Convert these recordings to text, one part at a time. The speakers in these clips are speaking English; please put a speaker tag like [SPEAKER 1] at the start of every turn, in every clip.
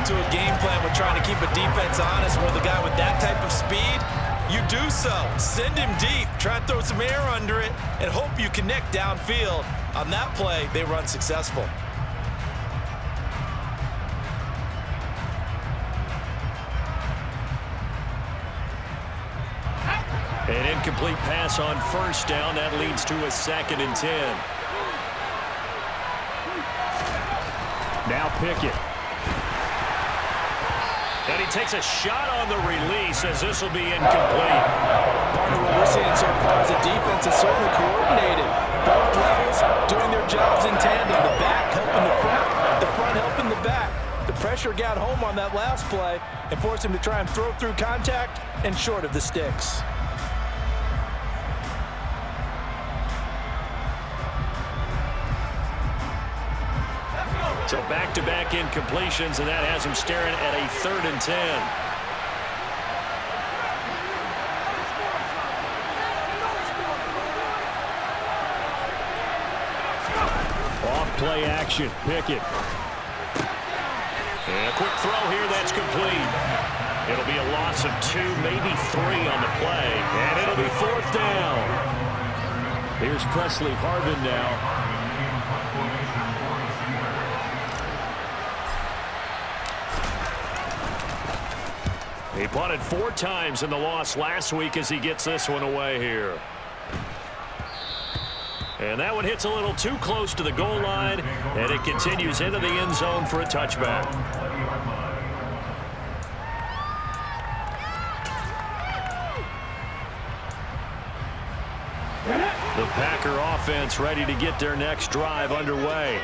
[SPEAKER 1] into a game plan with trying to keep a defense honest with a guy with that type of speed, you do so. Send him deep, try and throw some air under it, and hope you connect downfield. On that play, they run successful.
[SPEAKER 2] An incomplete pass on first down. That leads to a 2nd and 10. Now Pickett. And he takes a shot on the release as this will be incomplete.
[SPEAKER 1] Part of what we're seeing so far is the defense is certainly coordinated. Both levels doing their jobs in tandem. The back helping the front helping the back. The pressure got home on that last play and forced him to try and throw through contact and short of the sticks.
[SPEAKER 2] So back-to-back incompletions, and that has him staring at a 3rd and 10. Off play action, Pickett. And a quick throw here, that's complete. It'll be a loss of 2, maybe 3 on the play, and it'll be 4th down. Here's Presley Harvin now. He punted 4 times in the loss last week as he gets this one away here. And that one hits a little too close to the goal line, and it continues into the end zone for a touchback. The Packer offense ready to get their next drive underway.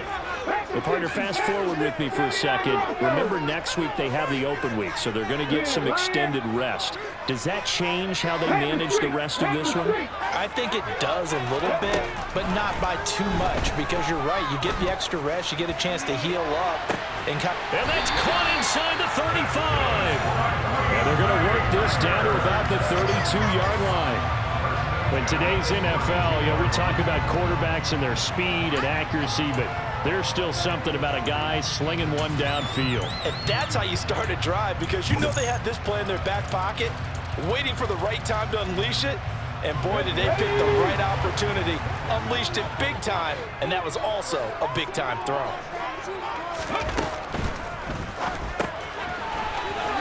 [SPEAKER 2] Well, partner, fast forward with me for a second. Remember, next week they have the open week, so they're going to get some extended rest. Does that change how they manage the rest of this one?
[SPEAKER 1] I think it does a little bit, but not by too much, because you're right. You get the extra rest, you get a chance to heal up. And
[SPEAKER 2] that's caught inside the 35. And they're going to work this down to about the 32-yard line. In today's NFL, we talk about quarterbacks and their speed and accuracy, but there's still something about a guy slinging one downfield.
[SPEAKER 1] And that's how you start a drive, because you know they had this play in their back pocket, waiting for the right time to unleash it. And boy, did they pick the right opportunity. Unleashed it big time, and that was also a big-time throw.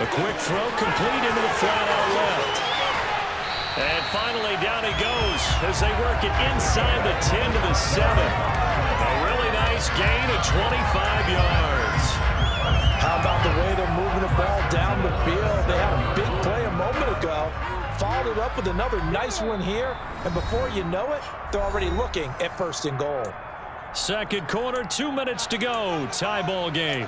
[SPEAKER 2] A quick throw complete into the flat out left. And finally down he goes as they work it inside the 10 to the 7. A really nice gain of 25 yards.
[SPEAKER 1] How about the way they're moving the ball down the field? They had a big play a moment ago. Followed it up with another nice one here. And before you know it, they're already looking at 1st and goal.
[SPEAKER 2] Second quarter, 2 minutes to go. Tie ball game.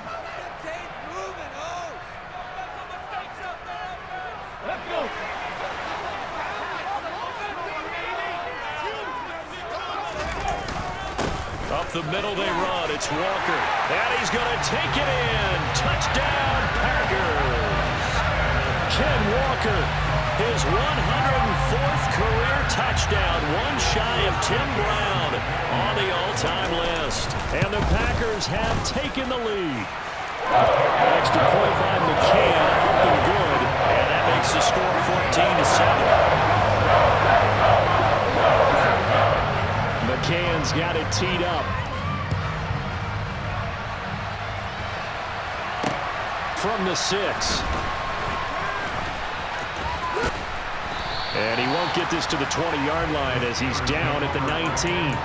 [SPEAKER 2] Up the middle they run. It's Walker. And he's going to take it in. Touchdown, Packers. Ken Walker, his 104th career touchdown. One shy of Tim Brown on the all-time list. And the Packers have taken the lead. Extra point by McCann. Up and good. And that makes the score 14 to 7. McCann's got it teed up. From the 6. And he won't get this to the 20-yard line as he's down at the 19.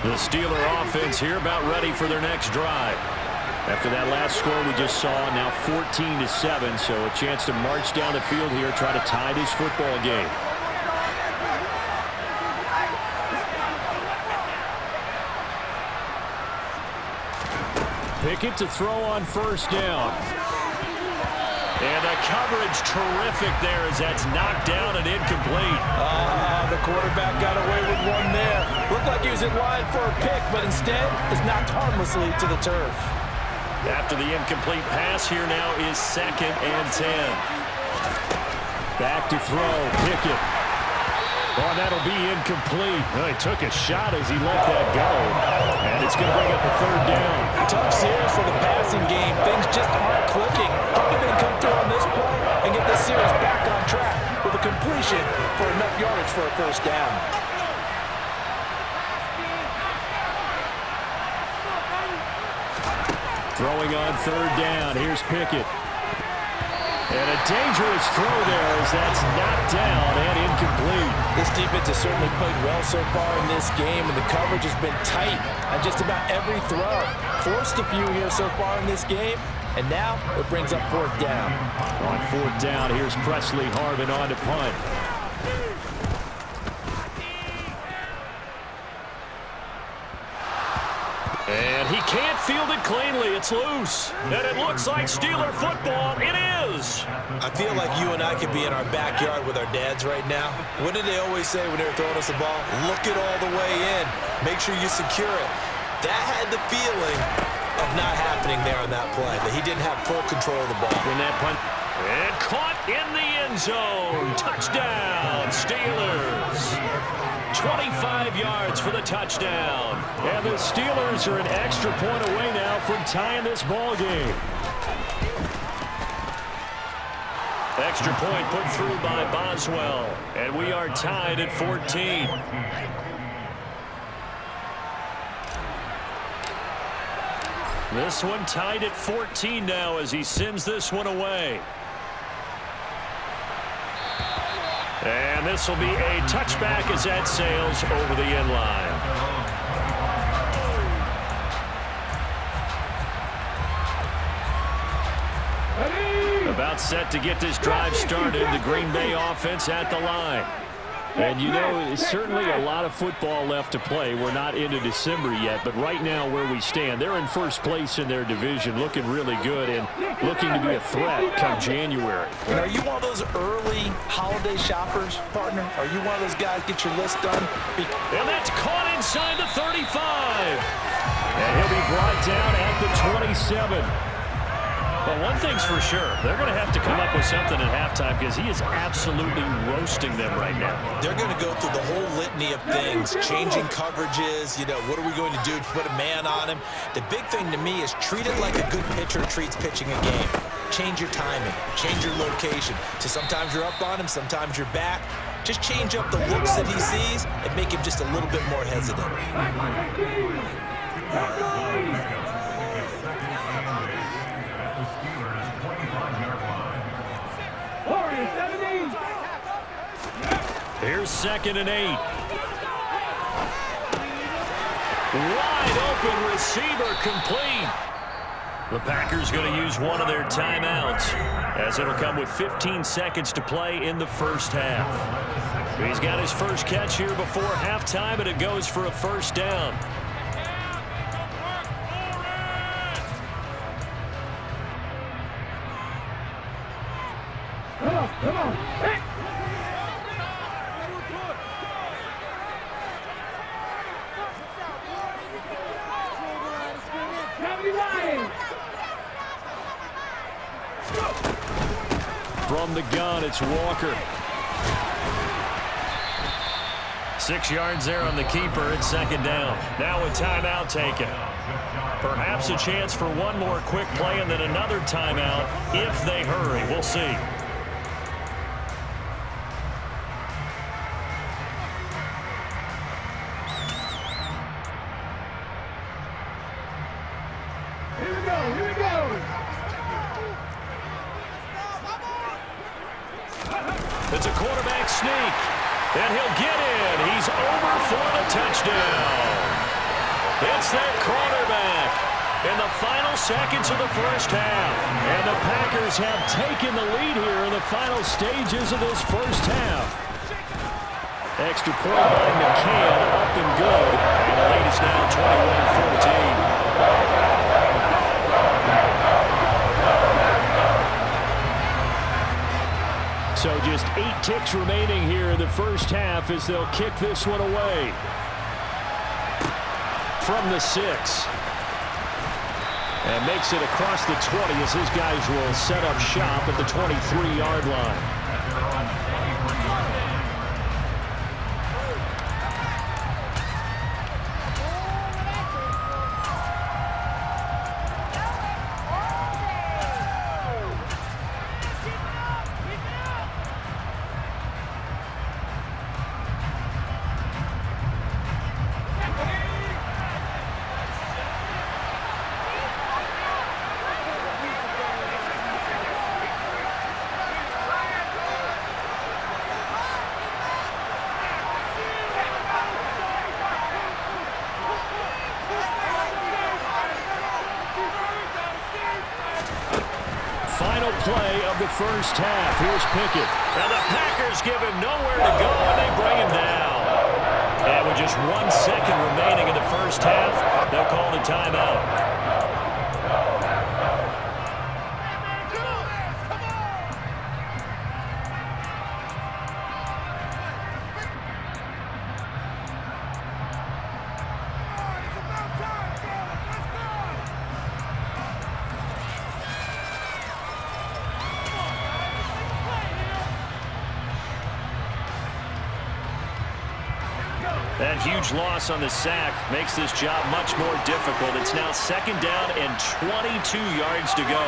[SPEAKER 2] The Steeler offense here about ready for their next drive. After that last score we just saw, now 14 to 7, so a chance to march down the field here, try to tie this football game. Pickett to throw on 1st down. And the coverage terrific there as that's knocked down and incomplete.
[SPEAKER 1] The quarterback got away with one there. Looked like he was in line for a pick, but instead is knocked harmlessly to the turf.
[SPEAKER 2] After the incomplete pass, here now is 2nd and 10. Back to throw. Pickett. Oh, that'll be incomplete. Well, he took a shot as he let that go. And it's going to bring up a 3rd down.
[SPEAKER 1] Tough series for the passing game. Things just aren't clicking. Hopefully they can come through on this play and get this series back on track with a completion for enough yardage for a 1st down.
[SPEAKER 2] Throwing on 3rd down. Here's Pickett. And a dangerous throw there as that's knocked down and incomplete.
[SPEAKER 1] This defense has certainly played well so far in this game, and the coverage has been tight on just about every throw. Forced a few here so far in this game, and now it brings up 4th down.
[SPEAKER 2] On 4th down, here's Presley Harvin on to punt. And he can't field it cleanly. It's loose. And it looks like Steeler football. It is.
[SPEAKER 1] I feel like you and I could be in our backyard with our dads right now. What did they always say when they were throwing us the ball? Look it all the way in. Make sure you secure it. That had the feeling of not happening there on that play, that he didn't have full control of the ball.
[SPEAKER 2] When that punt. And caught in the end zone. Touchdown, Steelers. 25 yards for the touchdown. And the Steelers are an extra point away now from tying this ball game. Extra point put through by Boswell. And we are tied at 14. This one tied at 14 now as he sends this one away. And this will be a touchback as that sails over the end line. About set to get this drive started. The Green Bay offense at the line. And, you know, certainly a lot of football left to play. We're not into December yet, but right now where we stand, they're in 1st place in their division, looking really good and looking to be a threat come January.
[SPEAKER 1] And are you one of those early holiday shoppers, partner? Are you one of those guys get your list done?
[SPEAKER 2] And that's caught inside the 35. And he'll be brought down at the 27. Well, one thing's for sure. They're going to have to come up with something at halftime because he is absolutely roasting them right now.
[SPEAKER 1] They're going to go through the whole litany of things, changing coverages, you know, what are we going to do to put a man on him? The big thing to me is treat it like a good pitcher treats pitching a game. Change your timing, change your location. So sometimes you're up on him, sometimes you're back. Just change up the looks that he sees and make him just a little bit more hesitant. Here's 2nd and 8. Wide open receiver complete. The Packers going to use one of their timeouts as it'll come with 15 seconds to play in the 1st half. He's got his first catch here before halftime, and it goes for a 1st down.
[SPEAKER 3] Come on. Hey.
[SPEAKER 2] From the gun, it's Walker. 6 yards there on the keeper. It's 2nd down. Now a timeout taken. Perhaps a chance for one more quick play and then another timeout if they hurry. We'll see.
[SPEAKER 3] Here we go.
[SPEAKER 2] It's a quarterback sneak, and he'll get in. He's over for the touchdown. It's their quarterback in the final seconds of the 1st half. And the Packers have taken the lead here in the final stages of this 1st half. Extra point by McCann, up and good. And the lead is now 21-14. So just 8 ticks remaining here in the 1st half as they'll kick this one away. From the 6. And makes it across the 20 as his guys will set up shop at the 23-yard line. Final play of the first half. Here's Pickett. And the Packers give him nowhere to go, and they bring him down. And with just 1 second remaining in the first half, they'll call the timeout. That huge loss on the sack makes this job much more difficult. It's now 2nd down and 22 yards to go.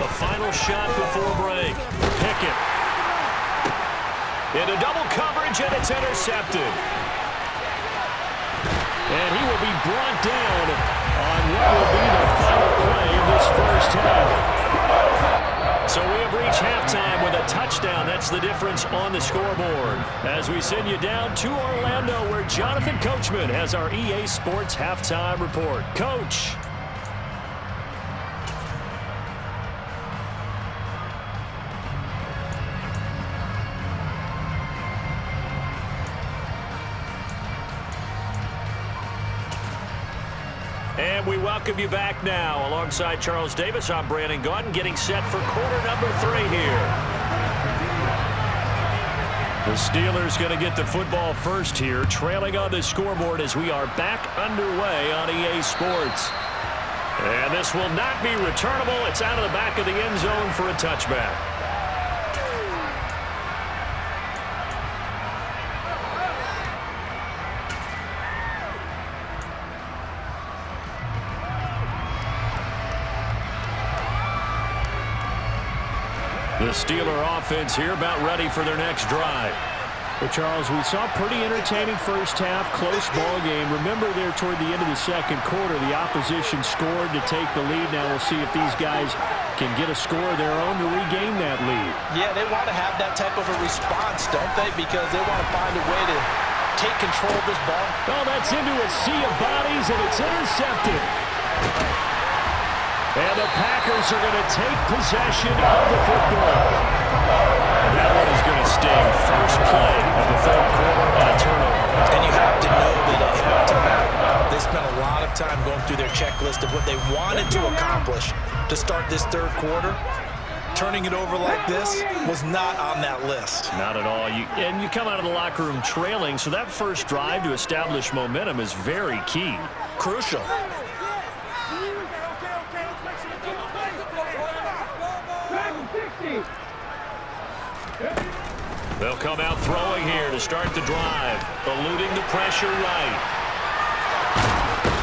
[SPEAKER 2] The final shot before break. Pickett. Into double coverage, and it's intercepted. And he will be brought down on what will be the final play of this first half. So we have reached halftime with a touchdown. That's the difference on the scoreboard. As we send you down to Orlando, where Jonathan Coachman has our EA Sports halftime report. Coach. And we welcome you back now. Alongside Charles Davis, I'm Brandon Gaudin, getting set for quarter number 3 here. The Steelers going to get the football first here, trailing on the scoreboard as we are back underway on EA Sports. And this will not be returnable. It's out of the back of the end zone for a touchback. The Steeler offense here about ready for their next drive. Well, Charles, we saw a pretty entertaining first half, close ball game. Remember there toward the end of the second quarter, the opposition scored to take the lead. Now we'll see if these guys can get a score of their own to regain that lead.
[SPEAKER 1] Yeah, they want to have that type of a response, don't they? Because they want to find a way to take control of this ball.
[SPEAKER 2] Oh, that's into a sea of bodies, and it's intercepted. And the Packers are going to take possession of the football. And that one is going to sting. First play of the third quarter and a turnover.
[SPEAKER 1] And you have to know that at halftime, they spent a lot of time going through their checklist of what they wanted to accomplish to start this third quarter. Turning it over like this was not on that list.
[SPEAKER 2] Not at all. And you come out of the locker room trailing, so that first drive to establish momentum is very key.
[SPEAKER 1] Crucial.
[SPEAKER 2] They'll come out throwing here to start the drive, eluding the pressure right.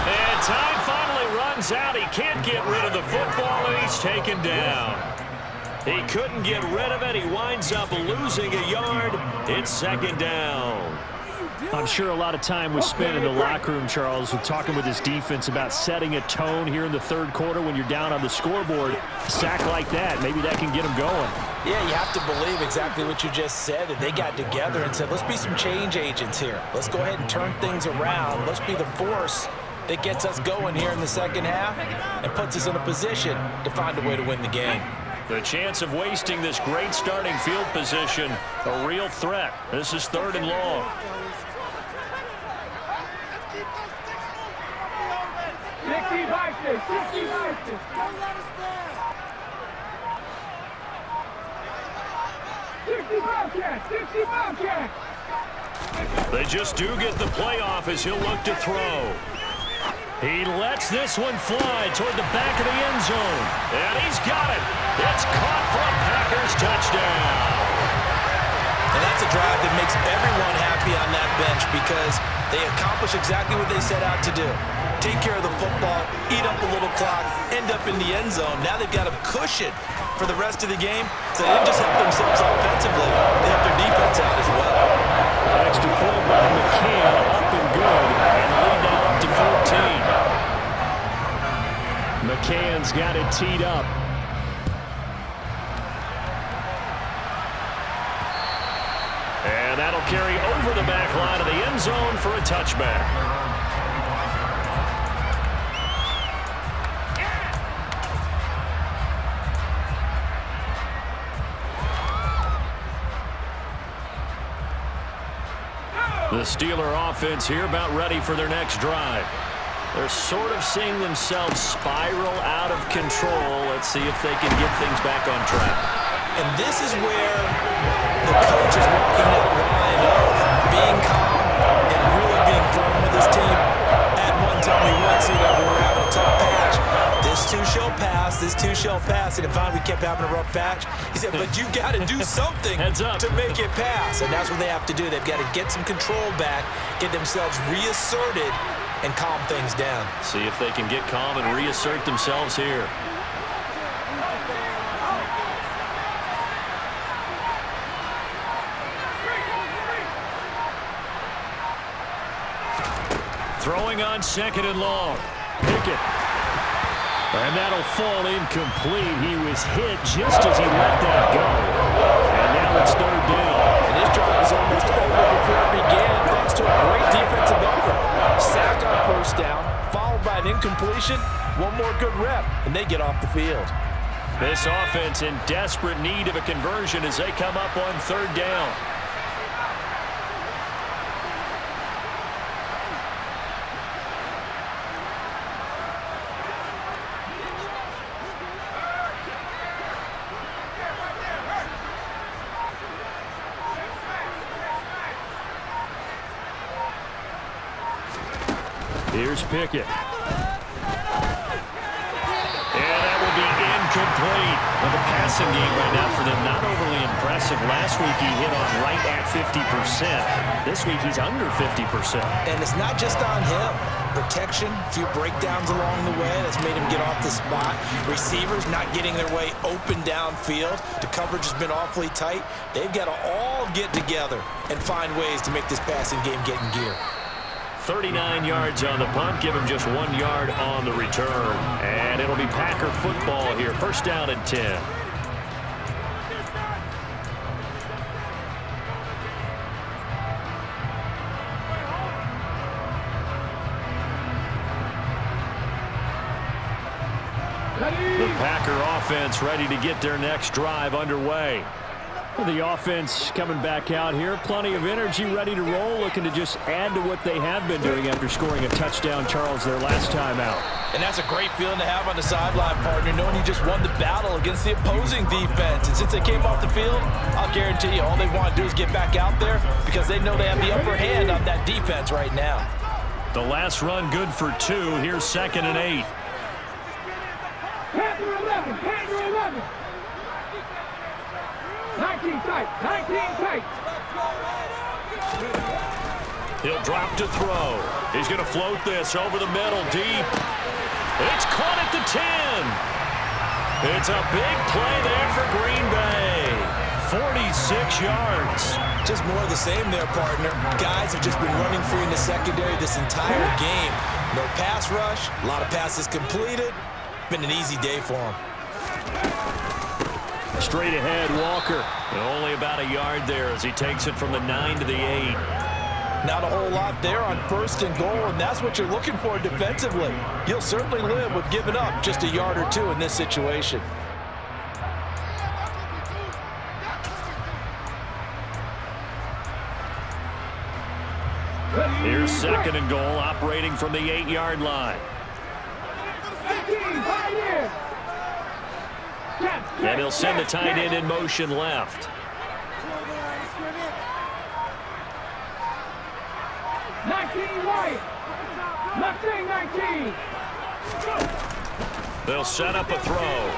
[SPEAKER 2] And time finally runs out. He can't get rid of the football, and he's taken down. He couldn't get rid of it. He winds up losing a yard. It's 2nd down. I'm sure a lot of time was spent in the locker room, Charles, with talking with his defense about setting a tone here in the third quarter when you're down on the scoreboard. A sack like that, maybe that can get them going.
[SPEAKER 1] Yeah, you have to believe exactly what you just said, that they got together and said, let's be some change agents here. Let's go ahead and turn things around. Let's be the force that gets us going here in the second half and puts us in a position to find a way to win the game.
[SPEAKER 2] The chance of wasting this great starting field position, a real threat. This is 3rd and long.
[SPEAKER 3] Dixie Wildcats! Dixie Wildcats!
[SPEAKER 2] They just do get the playoff as he'll look to throw. He lets this one fly toward the back of the end zone. And he's got it. It's caught for a Packers touchdown.
[SPEAKER 1] And that's a drive that makes everyone happy on that bench because they accomplish exactly what they set out to do. Take care of the football, eat up a little clock, end up in the end zone. Now they've got a cushion for the rest of the game. So they didn't just help themselves offensively, they helped their defense out as well.
[SPEAKER 2] Extra point by McCann, up and good, and lead now up to 14. McCann's got it teed up. And that'll carry over the back line of the end zone for a touchback. The Steeler offense here about ready for their next drive. They're sort of seeing themselves spiral out of control. Let's see if they can get things back on track.
[SPEAKER 1] And this is where the coach is walking that line of being calm and really being firm with his team. At one time we once, we were having a tough patch. This too shall pass, this too shall pass. And finally we kept having a rough patch. He said, but you got to do something to make it pass. And that's what they have to do. They've got to get some control back, get themselves reasserted, and calm things down.
[SPEAKER 2] See if they can get calm and reassert themselves here. Throwing on second and long. Pickett. And that'll fall incomplete. He was hit just as he let that go. And now it's third down.
[SPEAKER 1] And his drive is almost over before it began, thanks to a great defensive effort. Sack on first down, followed by an incompletion. One more good rep, and they get off the field.
[SPEAKER 2] This offense in desperate need of a conversion as they come up on third down. Here's Pickett. And that will be incomplete. Well, the passing game right now for them not overly impressive. Last week he hit on right at 50%. This week he's under 50%.
[SPEAKER 1] And it's not just on him. Protection, a few breakdowns along the way. That's made him get off the spot. Receivers not getting their way open downfield. The coverage has been awfully tight. They've got to all get together and find ways to make this passing game get in gear.
[SPEAKER 2] 39 yards on the punt, give him just 1 yard on the return. And it'll be Packer football here, first down and 10. The Packer offense ready to get their next drive underway. The offense coming back out here. Plenty of energy, ready to roll, looking to just add to what they have been doing after scoring a touchdown, Charles, their last time out.
[SPEAKER 1] And that's a great feeling to have on the sideline, partner, knowing you just won the battle against the opposing defense. And since they came off the field, I'll guarantee you all they want to do is get back out there because they know they have the upper hand on that defense right now.
[SPEAKER 2] The last run good for 2. Here's second and 8.
[SPEAKER 3] Panther 11, Panther 11. 19 tight, 19 tight.
[SPEAKER 2] He'll drop to throw. He's going to float this over the middle, deep. It's caught at the 10. It's a big play there for Green Bay. 46 yards.
[SPEAKER 1] Just more of the same there, partner. Guys have just been running free in the secondary this entire game. No pass rush, a lot of passes completed. Been an easy day for them.
[SPEAKER 2] Straight ahead, Walker. Only about a yard there as he takes it from the 9 to the 8.
[SPEAKER 1] Not a whole lot there on first and goal, and that's what you're looking for defensively. You'll certainly live with giving up just a yard or 2 in this situation.
[SPEAKER 2] Here's second and goal, operating from the 8-yard line. And he'll send the tight end in motion left.
[SPEAKER 3] 19 White. Left wing 19.
[SPEAKER 2] They'll set up a throw.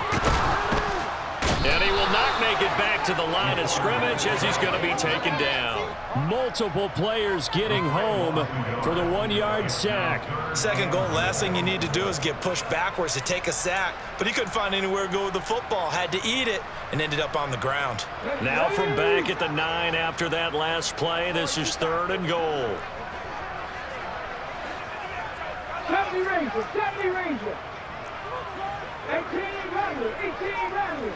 [SPEAKER 2] And he will not make it back to the line of scrimmage as he's going to be taken down. Multiple players getting home for the 1-yard sack.
[SPEAKER 1] Second goal, last thing you need to do is get pushed backwards to take a sack. But he couldn't find anywhere to go with the football. Had to eat it and ended up on the ground.
[SPEAKER 2] Now from back at the 9 after that last play, this is 3rd and goal.
[SPEAKER 3] 70 Ranger, 70 Ranger. 18 Ranger, 18 Ranger.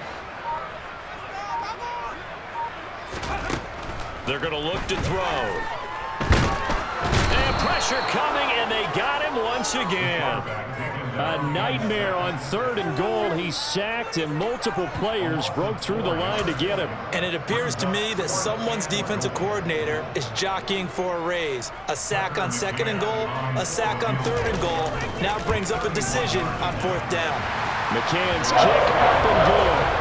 [SPEAKER 2] They're going to look to throw. And pressure coming, and they got him once again. A nightmare on 3rd and goal. He's sacked, and multiple players broke through the line to get him.
[SPEAKER 1] And it appears to me that someone's defensive coordinator is jockeying for a raise. A sack on 2nd and goal, a sack on 3rd and goal. Now brings up a decision on 4th down.
[SPEAKER 2] McCann's kick up and good.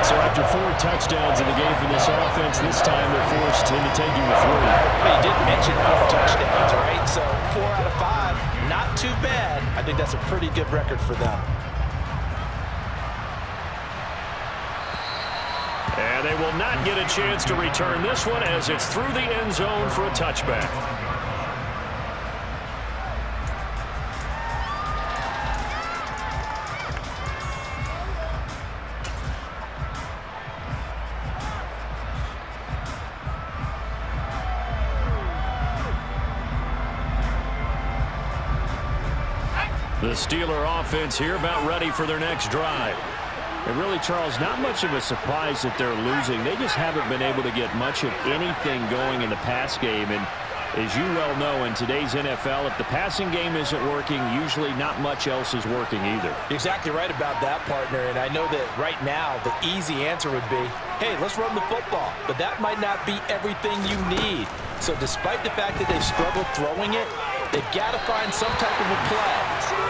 [SPEAKER 2] So after 4 touchdowns in the game for this offense, this time they're forced into taking the 3.
[SPEAKER 1] But you didn't mention 4 touchdowns, right? So 4 out of 5, not too bad. I think that's a pretty good record for them.
[SPEAKER 2] And they will not get a chance to return this one as it's through the end zone for a touchback. The Steeler offense here about ready for their next drive. And really, Charles, not much of a surprise that they're losing. They just haven't been able to get much of anything going in the pass game. And as you well know, in today's NFL, if the passing game isn't working, usually not much else is working either.
[SPEAKER 1] You're exactly right about that, partner. And I know that right now the easy answer would be, hey, let's run the football. But that might not be everything you need. So despite the fact that they've struggled throwing it, they've got to find some type of a play,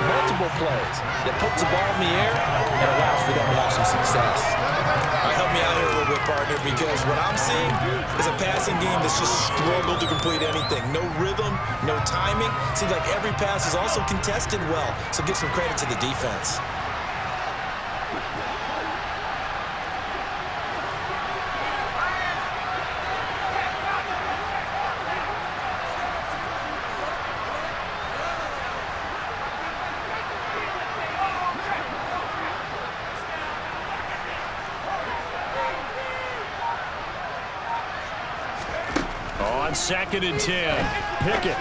[SPEAKER 1] multiple plays, that puts the ball in the air and allows for them to have some success. All right, help me out here a little bit, partner, because what I'm seeing is a passing game that's just struggled to complete anything. No rhythm, no timing. Seems like every pass is also contested well, so give some credit to the defense.
[SPEAKER 2] On 2nd and 10, Pickett.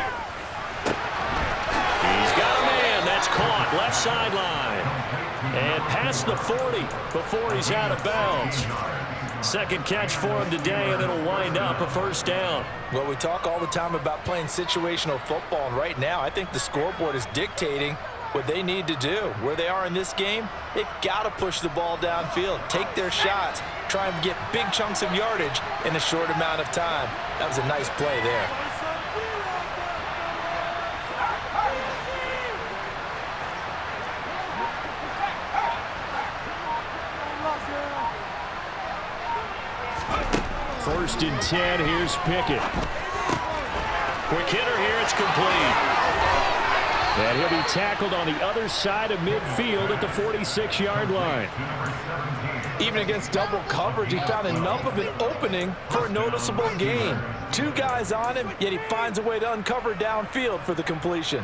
[SPEAKER 2] He's got a man. That's caught. Left sideline. And past the 40 before he's out of bounds. Second catch for him today, and it'll wind up a 1st down.
[SPEAKER 1] Well, we talk all the time about playing situational football, and right now I think the scoreboard is dictating what they need to do. Where they are in this game, they've got to push the ball downfield, take their shots, try and get big chunks of yardage in a short amount of time. That was a nice play there.
[SPEAKER 2] First and 10, here's Pickett. Quick hitter here, it's complete. And he'll be tackled on the other side of midfield at the 46-yard line.
[SPEAKER 1] Even against double coverage, he found enough of an opening for a noticeable gain. 2 guys on him, yet he finds a way to uncover downfield for the completion.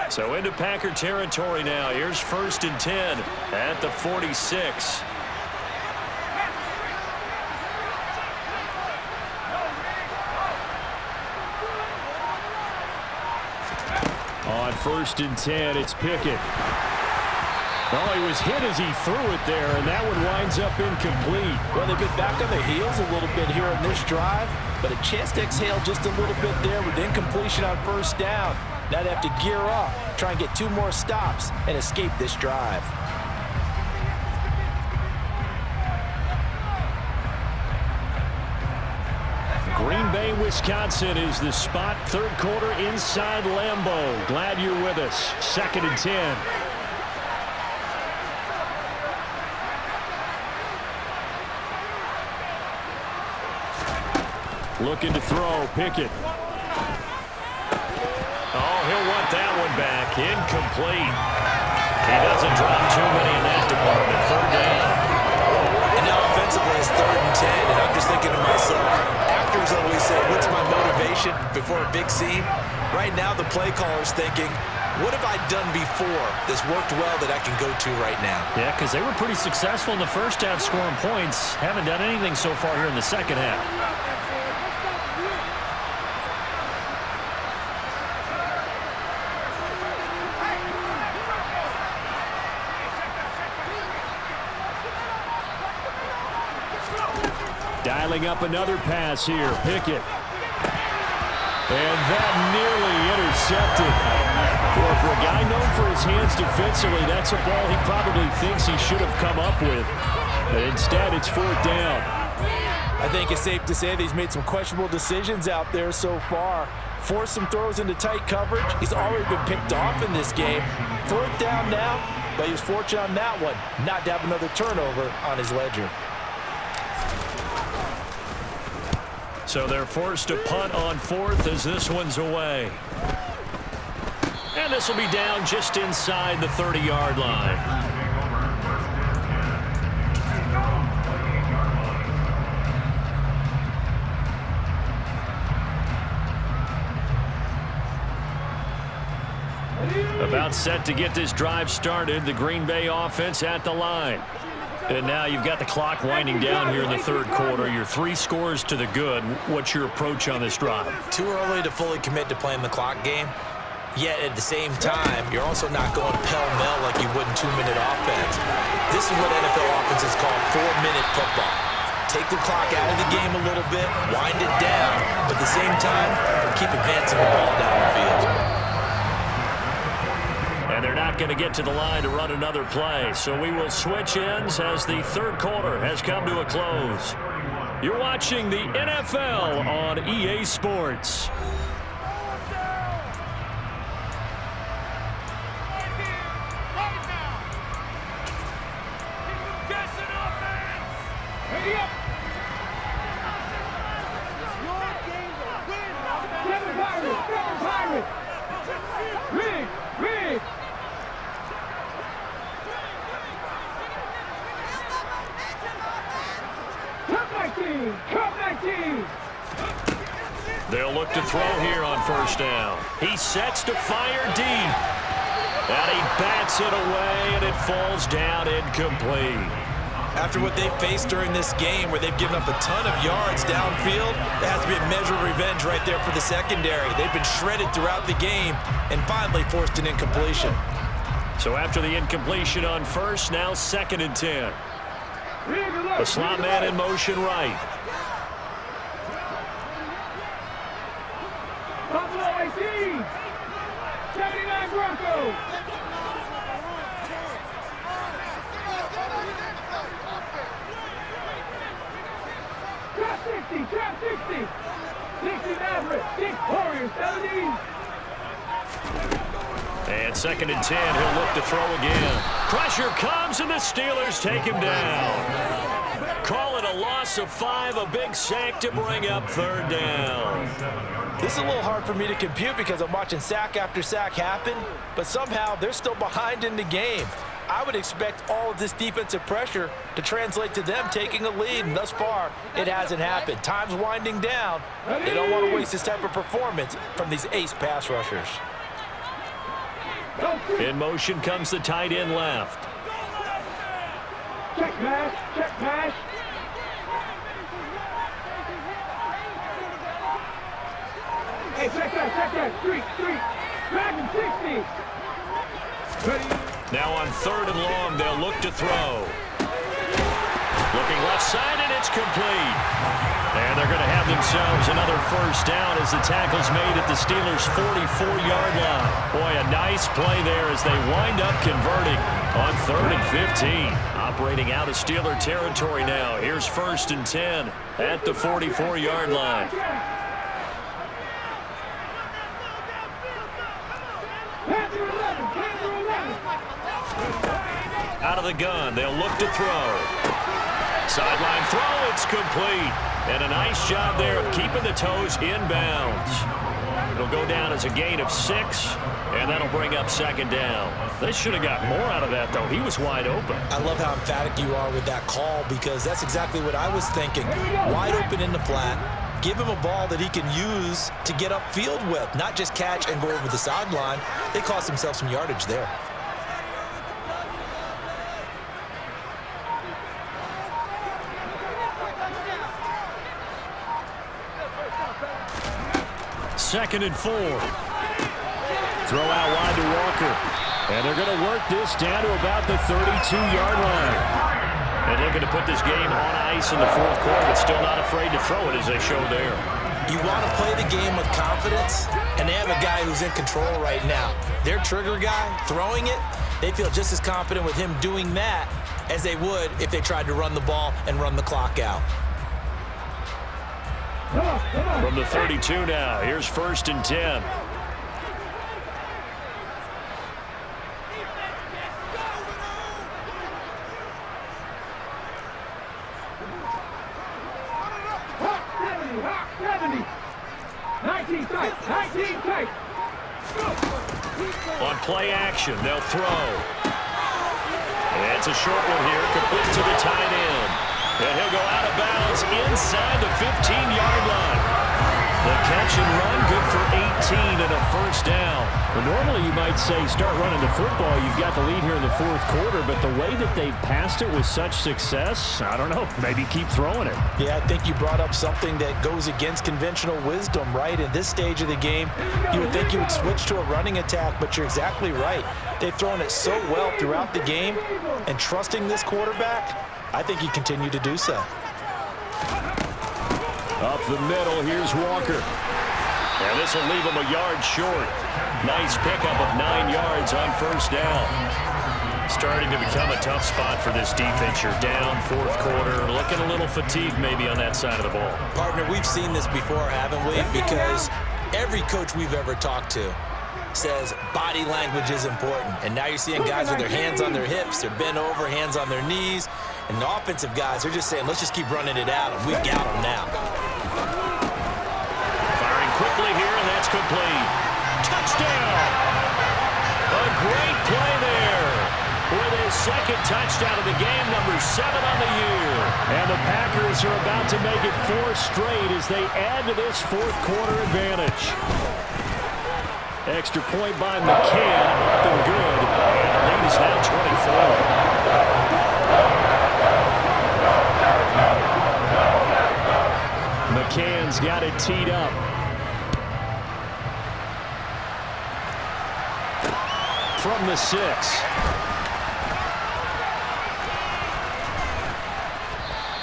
[SPEAKER 2] So into Packer territory now. Here's 1st and 10 at the 46. On 1st and 10, it's Pickett. Oh, he was hit as he threw it there, and that one winds up incomplete.
[SPEAKER 1] Well, they've been back on their heels a little bit here on this drive, but a chance to exhale just a little bit there with incompletion on 1st down. Now they have to gear up, try and get 2 more stops, and escape this drive.
[SPEAKER 2] Green Bay, Wisconsin is the spot. 3rd quarter inside Lambeau. Glad you're with us. 2nd and 10. Looking to throw. Pickett. Oh, he'll want that one back. Incomplete. He doesn't drop too many in that department. Third down.
[SPEAKER 1] And now offensively it's 3rd and 10, and I'm just thinking to myself, actors always say, what's my motivation before a big scene? Right now the play caller's thinking, what have I done before that's worked well that I can go to right now?
[SPEAKER 2] Yeah, because they were pretty successful in the first half scoring points. Haven't done anything so far here in the second half. Dialing up another pass here. Pickett. And that nearly intercepted. Well, for a guy known for his hands defensively, that's a ball he probably thinks he should have come up with. But instead, it's 4th down.
[SPEAKER 1] I think it's safe to say that he's made some questionable decisions out there so far. Forced some throws into tight coverage. He's already been picked off in this game. 4th down now, but he was fortunate on that one not to have another turnover on his ledger.
[SPEAKER 2] So they're forced to punt on 4th as this one's away. And this will be down just inside the 30-yard line. About set to get this drive started, the Green Bay offense at the line. And now you've got the clock winding down here in the 3rd quarter. You're 3 scores to the good. What's your approach on this drive?
[SPEAKER 1] Too early to fully commit to playing the clock game. Yet at the same time, you're also not going pell-mell like you would in 2-minute offense. This is what NFL offenses call 4-minute football. Take the clock out of the game a little bit, wind it down, but at the same time, keep advancing the ball down the field.
[SPEAKER 2] And they're not going to get to the line to run another play. So we will switch ends as the 3rd quarter has come to a close. You're watching the NFL on EA Sports. They'll look to throw here on 1st down. He sets to fire deep. And he bats it away, and it falls down incomplete.
[SPEAKER 1] After what they've faced during this game where they've given up a ton of yards downfield, there has to be a measure of revenge right there for the secondary. They've been shredded throughout the game and finally forced an incompletion.
[SPEAKER 2] So after the incompletion on 1st, now 2nd and 10. The slot man in motion right.
[SPEAKER 3] Buffalo 18, 79 Broncos. Trap 60, 60 Maverick, 6 Warriors, 17.
[SPEAKER 2] And 2nd and 10, he'll look to throw again. Pressure comes, and the Steelers take him down. Call it a loss of 5, a big sack to bring up 3rd down.
[SPEAKER 1] This is a little hard for me to compute because I'm watching sack after sack happen, but somehow they're still behind in the game. I would expect all of this defensive pressure to translate to them taking a lead, and thus far, it hasn't happened. Time's winding down. They don't want to waste this type of performance from these ace pass rushers.
[SPEAKER 2] In motion comes the tight end left.
[SPEAKER 3] Check pass, check pass. Hey, check that, street. Dragon 60. Ready?
[SPEAKER 2] Now on 3rd and long, they'll look to throw. Looking left side, and it's complete. And they're going to have themselves another 1st down as the tackle's made at the Steelers' 44-yard line. Boy, a nice play there as they wind up converting on 3rd and 15. Operating out of Steeler territory now. Here's 1st and 10 at the 44-yard line. Out of the gun, they'll look to throw. Sideline throw, it's complete. And a nice job there of keeping the toes inbounds. It'll go down as a gain of 6, and that'll bring up second down. They should have got more out of that, though. He was wide open.
[SPEAKER 1] I love how emphatic you are with that call, because that's exactly what I was thinking. Wide open in the flat. Give him a ball that he can use to get upfield with, not just catch and go over the sideline. They cost themselves some yardage there.
[SPEAKER 2] Second and 4. Throw out wide to Walker. And they're going to work this down to about the 32-yard line. And looking to put this game on ice in the fourth quarter, but still not afraid to throw it as they show there.
[SPEAKER 1] You want to play the game with confidence, and they have a guy who's in control right now. Their trigger guy throwing it, they feel just as confident with him doing that as they would if they tried to run the ball and run the clock out.
[SPEAKER 2] From the 32 now, here's 1st and 10. On play action, they'll throw. And it's a short one here, complete to the tight end. And he'll go out of bounds inside the 15-yard line. The catch and run, good for 18 and a first down. Well, normally you might say start running the football. You've got the lead here in the fourth quarter, but the way that they've passed it with such success, I don't know, maybe keep throwing it.
[SPEAKER 1] Yeah, I think you brought up something that goes against conventional wisdom, right? In this stage of the game, you would think you would switch to a running attack, but you're exactly right. They've thrown it so well throughout the game, and trusting this quarterback, I think you continue to do so.
[SPEAKER 2] Up the middle, here's Walker. And this will leave him a yard short. Nice pickup of 9 yards on first down. Starting to become a tough spot for this defense. You're down fourth quarter, looking a little fatigued maybe on that side of the ball.
[SPEAKER 1] Partner, we've seen this before, haven't we? Because every coach we've ever talked to says body language is important. And now you're seeing guys with their hands on their hips, they're bent over, hands on their knees. And the offensive guys, they're just saying, let's just keep running it out, and we've got them now.
[SPEAKER 2] Firing quickly here, and that's complete. Touchdown! A great play there. With his second touchdown of the game, number 7 on the year. And the Packers are about to make it 4 straight as they add to this fourth quarter advantage. Extra point by McCann, up and good. And the lead is now 24. McCann's got it teed up. From the 6.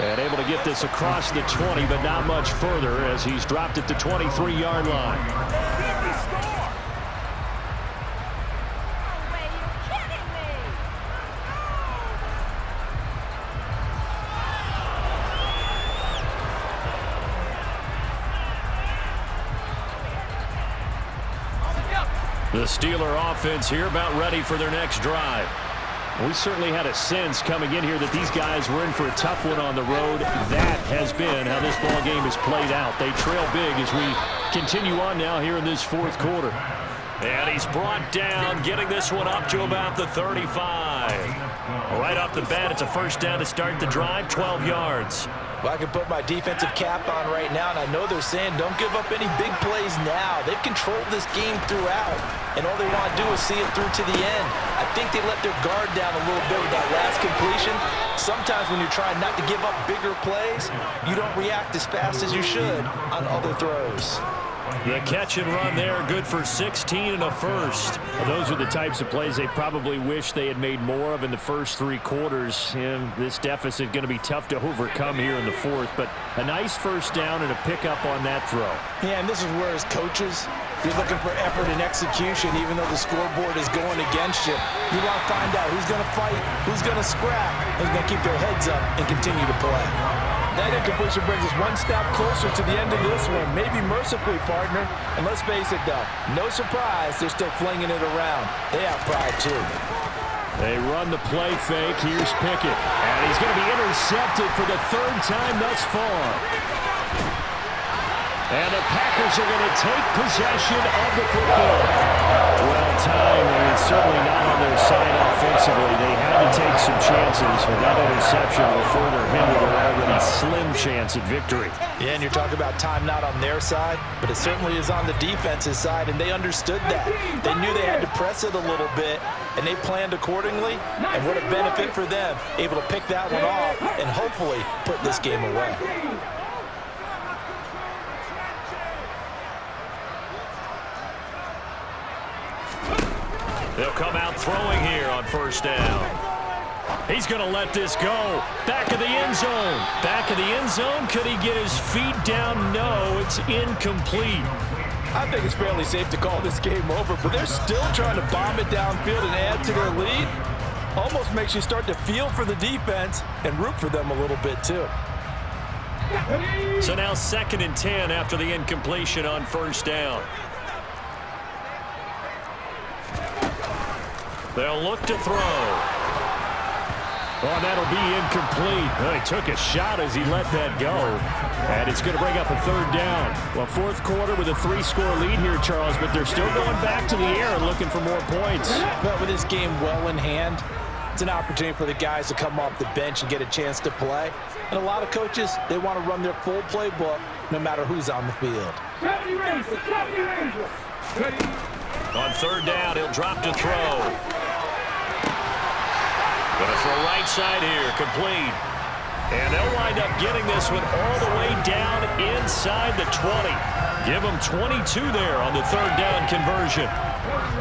[SPEAKER 2] And able to get this across the 20, but not much further as he's dropped it to 23-yard line. The Steeler offense here about ready for their next drive. We certainly had a sense coming in here that these guys were in for a tough one on the road. That has been how this ball game has played out. They trail big as we continue on now here in this fourth quarter. And he's brought down, getting this one up to about the 35. Right off the bat, it's a first down to start the drive, 12 yards.
[SPEAKER 1] Well, I can put my defensive cap on right now, and I know they're saying don't give up any big plays now. They've controlled this game throughout, and all they want to do is see it through to the end. I think they let their guard down a little bit with that last completion. Sometimes when you're trying not to give up bigger plays, you don't react as fast as you should on other throws.
[SPEAKER 2] The catch and run there, good for 16 and a first. Those are the types of plays they probably wish they had made more of in the first 3 quarters. And this deficit going to be tough to overcome here in the fourth. But a nice first down and a pickup on that throw.
[SPEAKER 1] Yeah, and this is where as coaches, you're looking for effort and execution, even though the scoreboard is going against you. You want to find out who's going to fight, who's going to scrap, who's going to keep their heads up and continue to play. That incompletion brings us one step closer to the end of this one. Maybe mercifully, partner. And let's face it, though, no surprise, they're still flinging it around. They have pride, too.
[SPEAKER 2] They run the play fake. Here's Pickett. And he's going to be intercepted for the 3rd time thus far. And the Packers are going to take possession of the football. Well timed, and it's certainly not on their side offensively. They had to take some chances, but that interception will further hinder their already slim chance at victory.
[SPEAKER 1] Yeah, and you're talking about time not on their side, but it certainly is on the defense's side, and they understood that. They knew they had to press it a little bit, and they planned accordingly, and what a benefit for them, able to pick that one off and hopefully put this game away.
[SPEAKER 2] They'll come out throwing here on first down. He's going to let this go. Back of the end zone. Back of the end zone. Could he get his feet down? No, it's incomplete.
[SPEAKER 1] I think it's fairly safe to call this game over, but they're still trying to bomb it downfield and add to their lead. Almost makes you start to feel for the defense and root for them a little bit too.
[SPEAKER 2] So now 2nd and 10 after the incompletion on first down. They'll look to throw. Oh, that'll be incomplete. Oh, he took a shot as he let that go. And it's going to bring up a 3rd down. Well, 4th quarter with a 3-score lead here, Charles, but they're still going back to the air and looking for more points.
[SPEAKER 1] But with this game well in hand, it's an opportunity for the guys to come off the bench and get a chance to play. And a lot of coaches, they want to run their full playbook no matter who's on the field.
[SPEAKER 2] On 3rd down, he'll drop to throw. Going to throw right side here, complete. And they'll wind up getting this one all the way down inside the 20. Give them 22 there on the 3rd down conversion.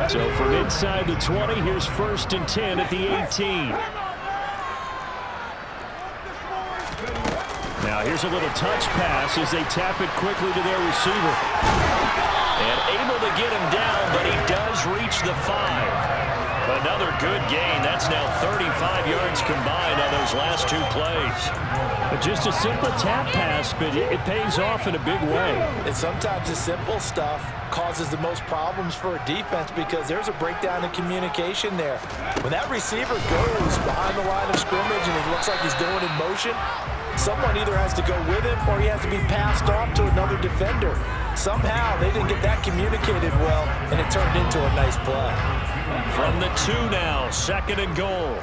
[SPEAKER 2] So from inside the 20, here's 1st and 10 at the 18. Now here's a little touch pass as they tap it quickly to their receiver. And able to get him down, but he does reach the 5. Another good gain. That's now 35 yards combined on those last 2 plays. But just a simple tap pass, but it pays off in a big way.
[SPEAKER 1] And sometimes the simple stuff causes the most problems for a defense because there's a breakdown in communication there. When that receiver goes behind the line of scrimmage and it looks like he's going in motion, someone either has to go with him or he has to be passed off to another defender. Somehow they didn't get that communicated well, and it turned into a nice play.
[SPEAKER 2] From the 2 now, 2nd and goal.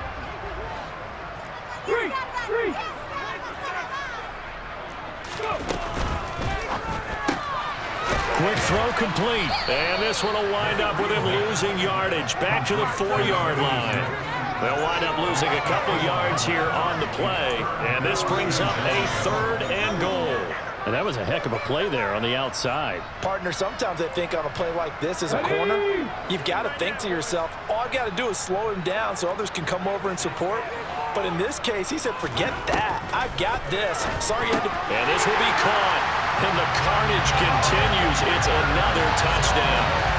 [SPEAKER 2] Quick throw complete. And this one will wind up with him losing yardage. Back to the 4-yard line. They'll wind up losing a couple yards here on the play. And this brings up a 3rd and goal. And that was a heck of a play there on the outside.
[SPEAKER 1] Partner, sometimes I think on a play like this as a corner, you've got to think to yourself, all I've got to do is slow him down so others can come over and support. But in this case, he said, forget that. I've got this. Sorry you had to...
[SPEAKER 2] And this will be caught. And the carnage continues. It's another touchdown.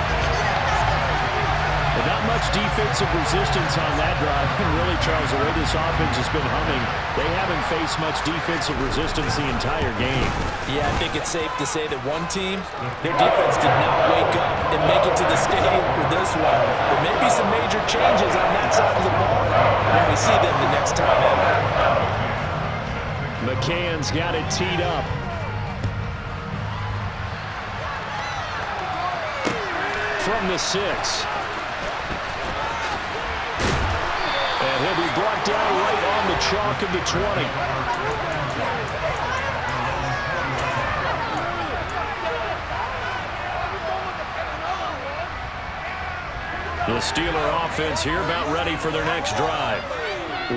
[SPEAKER 2] But not much defensive resistance on that drive. And really, Charles, the way this offense has been humming, they haven't faced much defensive resistance the entire game.
[SPEAKER 1] Yeah, I think it's safe to say that one team, their defense did not wake up and make it to the stadium for this one. There may be some major changes on that side of the ball when we see them the next time out.
[SPEAKER 2] McCann's got it teed up. From the 6. And he'll be brought down right on the chalk of the 20. The Steeler offense here about ready for their next drive.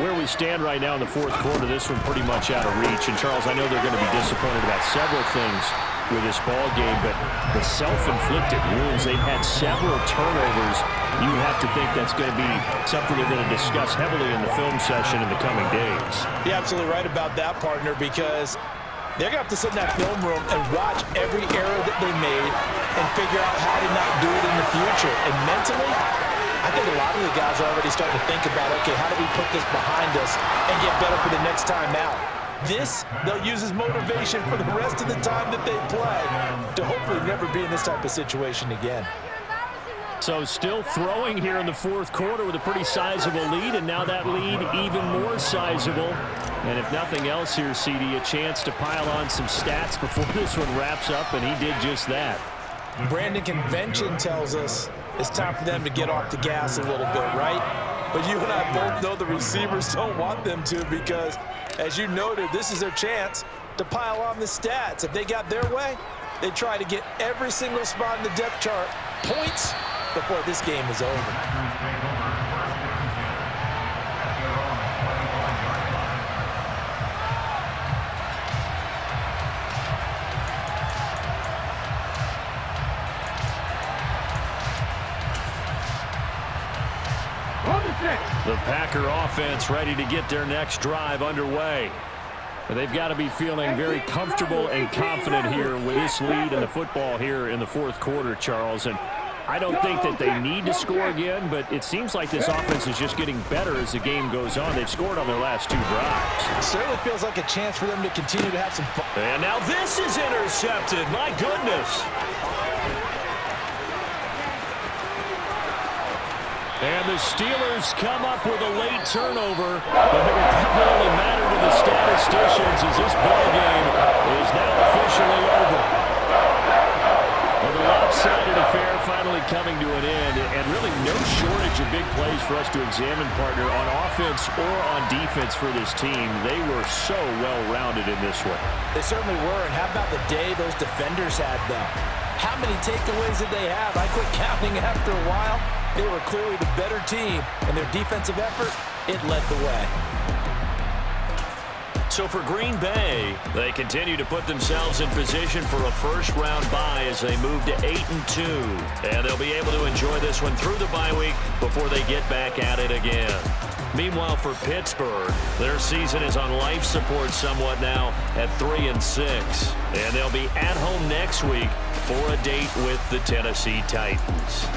[SPEAKER 2] Where we stand right now in the 4th quarter, this one pretty much out of reach. And, Charles, I know they're going to be disappointed about several things with this ball game, but the self-inflicted wounds, they've had several turnovers. You would have to think that's going to be something they're going to discuss heavily in the film session in the coming days.
[SPEAKER 1] You're absolutely right about that, partner, because they're going to have to sit in that film room and watch every error that they made and figure out how to not do it in the future. And mentally, I think a lot of the guys are already starting to think about, okay, how do we put this behind us and get better for the next time out? This, they'll use as motivation for the rest of the time that they play to hopefully never be in this type of situation again.
[SPEAKER 2] So still throwing here in the fourth quarter with a pretty sizable lead, and now that lead even more sizable. And if nothing else here, CD, a chance to pile on some stats before this one wraps up, and he did just that.
[SPEAKER 1] Brandon, convention tells us it's time for them to get off the gas a little bit, right? But you and I both know the receivers don't want them to because, as you noted, this is their chance to pile on the stats. If they got their way, they try to get every single spot in the depth chart points before this game is over.
[SPEAKER 2] The Packer offense ready to get their next drive underway. They've got to be feeling very comfortable and confident here with this lead in the football here in the fourth quarter, Charles. And I don't think that they need to score again, but it seems like this offense is just getting better as the game goes on. They've scored on their last two drives.
[SPEAKER 1] It certainly feels like a chance for them to continue to have some fun.
[SPEAKER 2] And now this is intercepted. My goodness. And the Steelers come up with a late turnover, but it will probably matter to the statisticians as this ball game is now officially over. Well, the lopsided affair finally coming to an end, and really no shortage of big plays for us to examine, partner, on offense or on defense for this team. They were so well-rounded in this one.
[SPEAKER 1] They certainly were, and how about the day those defenders had, though? How many takeaways did they have? I quit counting after a while. They were clearly the better team, and their defensive effort, it led the way.
[SPEAKER 2] So for Green Bay, they continue to put themselves in position for a first-round bye as they move to 8-2. And they'll be able to enjoy this one through the bye week before they get back at it again. Meanwhile, for Pittsburgh, their season is on life support somewhat now at 3-6. And they'll be at home next week for a date with the Tennessee Titans.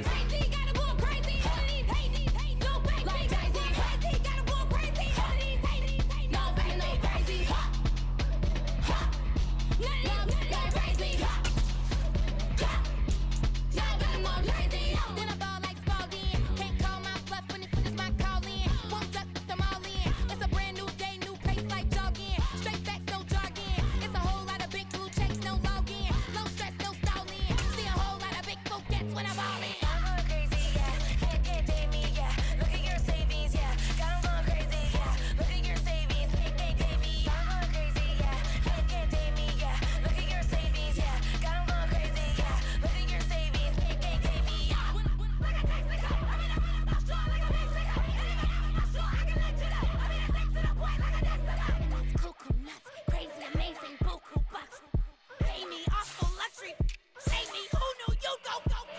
[SPEAKER 4] crazy, gotta go crazy. All of these hate, no fake. Like crazy, gotta go crazy. All of these hate, no fake, no crazy. Ha, ha, none of these crazy. Ha, ha, y'all better go crazy. Then I ball like Spalding. Can't call my bluff when it's my call in. Won't duck them all in. It's a brand new day, new pace like jogging. Straight facts, no jargon. It's a whole lot of big blue checks, no login. No stress, no stalling. See a whole lot of big folk gets when I ball in.
[SPEAKER 5] I'm going crazy, yeah. Can't date me, yeah. Look at your savings, yeah. Got 'em going crazy, yeah. Look at your savings, can't date me. I'm going crazy, yeah. Can't date me, yeah. Look at your savings, yeah. Got 'em going crazy, yeah. Look at your savings, can't date me. Like a taxi cop, I mean I'm not sure like a Mexico. Anything I'm not sure I can let you know. I mean it's to the point like a Destiny.
[SPEAKER 4] That's cuckoo nuts, crazy, amazing, buku bucks. Pay me off for luxury. Save me, who knew you go crazy?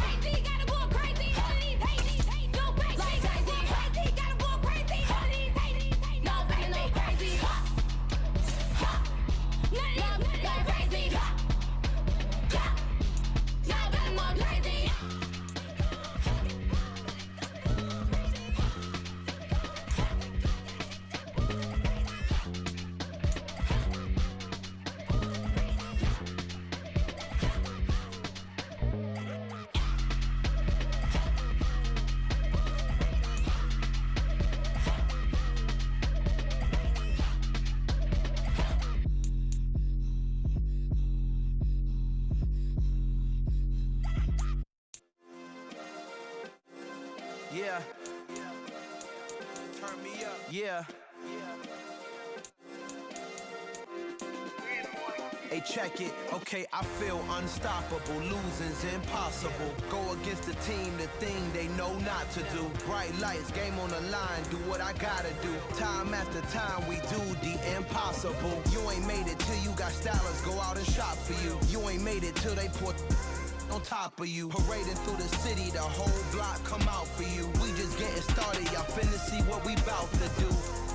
[SPEAKER 4] Crazy, gotta go crazy. All of these hate, no fake. Like crazy, gotta go crazy. All of these hate, no fake, no crazy. Ha, ha, none of these crazy. Ha, ha, y'all better go crazy.
[SPEAKER 6] Yeah. Turn me up. Yeah. Hey, check it. Okay, I feel unstoppable. Losing's impossible. Go against the team, the thing they know not to do. Bright lights, game on the line. Do what I gotta do. Time after time, we do the impossible. You ain't made it till you got stylists go out and shop for you. You ain't made it till they put on top of you. Parading through the city, the whole block come out for you. We just getting started, y'all finna see what we bout to do.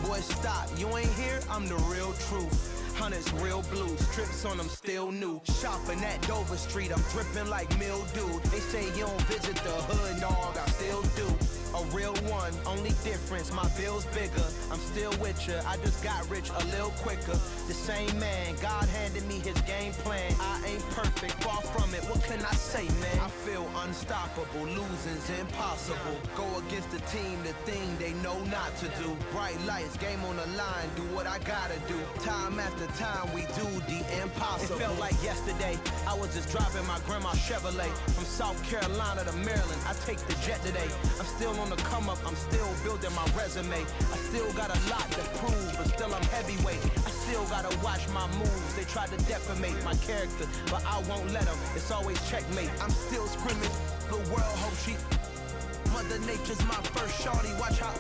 [SPEAKER 6] Boy, stop, you ain't here, I'm the real truth. Hunters, real blue, strips on them still new. Shopping at Dover Street, I'm dripping like mildew. They say you don't visit the hood, dog, I still do. A real one, only difference, my bill's bigger. I'm still with ya, I just got rich a little quicker. The same man, God handed me his game plan. I ain't perfect, far from it, what can I say, man? I feel unstoppable, losing's impossible. Go against the team, the thing they know not to do. Bright lights, game on the line, do what I gotta do. Time after time, we do the impossible. It felt like yesterday, I was just driving my grandma's Chevrolet. From South Carolina to Maryland, I take the jet today. I'm still on the come up, I'm still building my resume. I still got a lot to prove, but still I'm heavyweight. I still gotta watch my moves. They try to defamate my character, but I won't let them. It's always checkmate. I'm still screaming, the world hope she. Mother Nature's my first shorty, watch how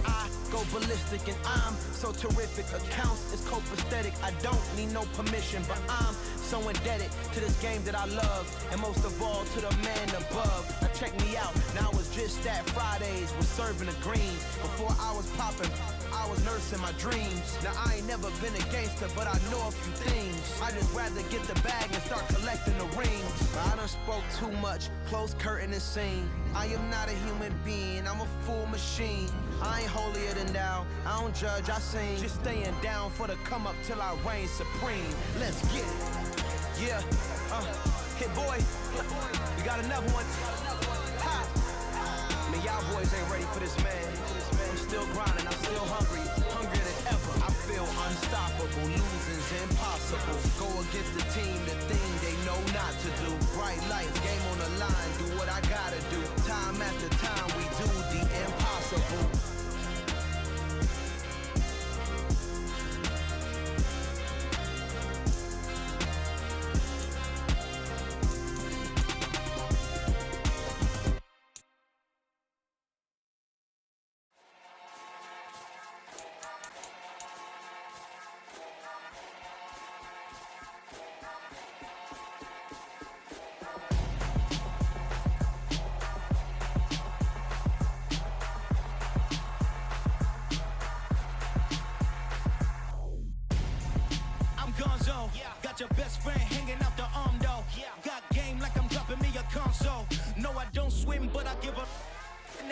[SPEAKER 6] I go ballistic and I'm so terrific. Accounts is copacetic, I don't need no permission, but I'm so indebted to this game that I love, and most of all to the man above. Now check me out, now it's just that Fridays was serving the greens. Before I was popping, I was nursing my dreams. Now I ain't never been a gangster, but I know a few things. I just rather get the bag and start collecting the rings. I done spoke too much, close curtain and scene. I am not a human being, I'm a full machine. I ain't holier than thou, I don't judge, I sing. Just staying down for the come up till I reign supreme. Let's get it. Yeah, hit boy, we got another one. Ha! Man, y'all boys ain't ready for this, man. I'm still grinding, I'm still hungry, hungrier than ever. I feel unstoppable, losing's impossible. Go against the team, the thing they know not to do. Bright lights, game on the line, do what I gotta do. Time after time, we do the impossible.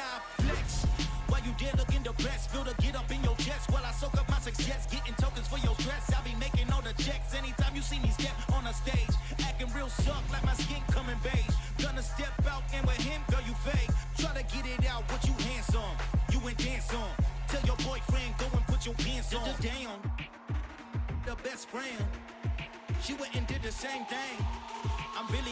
[SPEAKER 7] I flex. While you there looking the best, feel the get up in your chest while I soak up my success, getting tokens for your stress. I be making all the checks anytime you see me step on a stage, acting real suck like my skin coming beige. Gonna step out and with him, girl, you fake. Try to get it out, what you handsome, you ain't dance on. Tell your boyfriend go and put your pants on. Down, the best friend, she went and did the same thing. I'm really